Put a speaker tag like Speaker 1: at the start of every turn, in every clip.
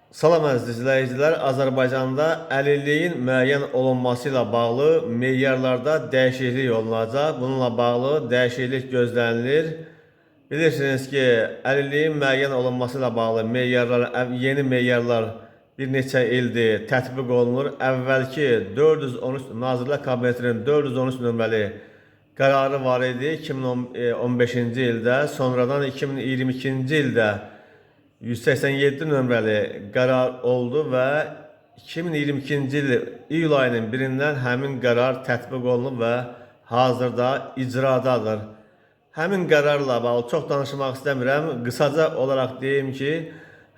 Speaker 1: Salam əziz izləyicilər, Azərbaycanda əlilliyin müəyyən olunması ilə bağlı meyarlarda dəyişiklik olunacaq. Bununla bağlı dəyişiklik gözlənilir. Bilirsiniz ki, əlilliyin müəyyən olunması ilə bağlı yeni meyarlar bir neçə ildir tətbiq olunur. Əvvəlki 413 Nazirlər Kabinetinin 413 nömrəli qərarı var idi 2015-ci ildə, sonradan 2022-ci ildə 187 nömrəli qərar oldu və 2022-ci il iyul ayının 1-dən həmin qərar tətbiq olunub və hazırda icradadır. Həmin qərarla bağlı çox danışmaq istəmirəm. Qısaca olaraq deyim ki,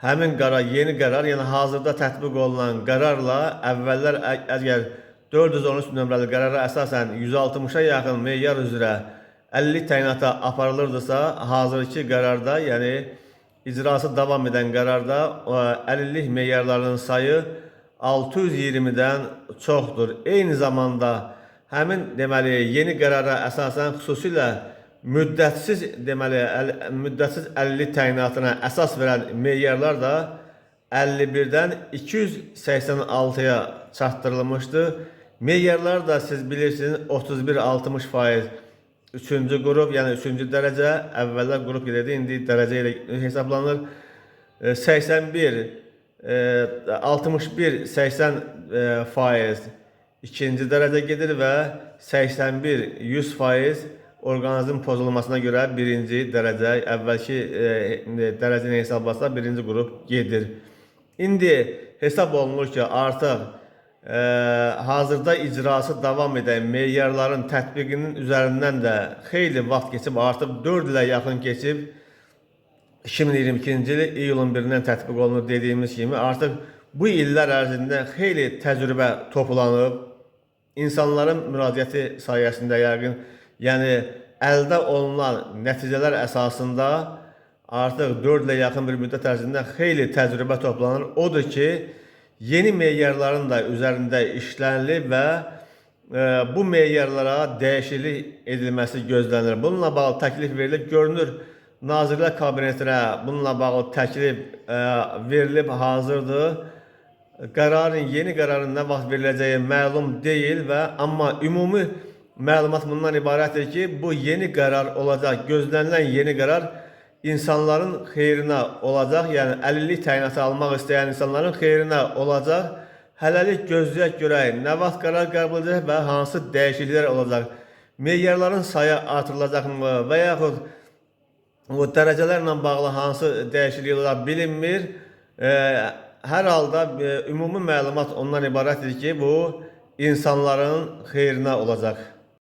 Speaker 1: həmin qərar, yeni qərar, yəni hazırda tətbiq olunan qərarla əvvəllər əgər 413 nömrəli qərara əsasən 160-a yaxın meyar üzrə 50 təyinata aparılırdısa, hazırki qərarda, yəni icrası davam edən qərarda əlillik meyarlarının sayı 620-dən çoxdur. Eyni zamanda həmin yeni qərara əsasən xüsusilə müddətsiz əlillik təyinatına əsas verən meyarlar da 51-dən 286-ya çatdırılmışdır. Meyarlar da siz bilirsiniz 31-60%. Üçüncü qrup, yəni üçüncü dərəcə, əvvəllər qrup idi, indi dərəcə ilə hesablanır. 81, 61, 80% ikinci dərəcə gedir və 81, 100% orqanizm pozulmasına görə birinci dərəcə, əvvəlki dərəcəni hesablasaq birinci qrup gedir. İndi hesab olunur ki, artıq hazırda icrası davam edən meyarların tətbiqinin üzərindən də xeyli vaxt keçib, artıq 4 ilə yaxın keçib. 2022-ci il iyulun 1-dən tətbiq olunur dediyimiz kimi, artıq bu illər ərzində xeyli təcrübə toplanıb. İnsanların müraciəti sayəsində yəqin, yəni əldə olunan nəticələr əsasında artıq 4 ilə yaxın bir müddət ərzində xeyli təcrübə toplanır. Odur ki, yeni meyarların da üzərində işlənilib və bu meyarlara dəyişiklik edilməsi gözlənilir. Bununla bağlı təklif verilib, görünür Nazirlər Kabinetinə bununla bağlı təklif verilib, hazırdır. Yeni qərarın nə vaxt veriləcəyi məlum deyil amma ümumi məlumat bundan ibarətdir ki, bu yeni qərar olacaq, gözlənilən yeni qərar insanların xeyrinə olacaq, yəni əlillik təyinatı almaq istəyən insanların xeyrinə olacaq. Hələlik gözləyək görək, nə vaxt qərar qəbul edəcək və hansı dəyişikliklər olacaq? Meyarların sayı artırılacaqmı və yaxud o dərəcələrlə bağlı hansı dəyişiklik olacaq bilinmir. Hər halda ümumi məlumat ondan ibarətdir ki, bu insanların xeyrinə olacaq.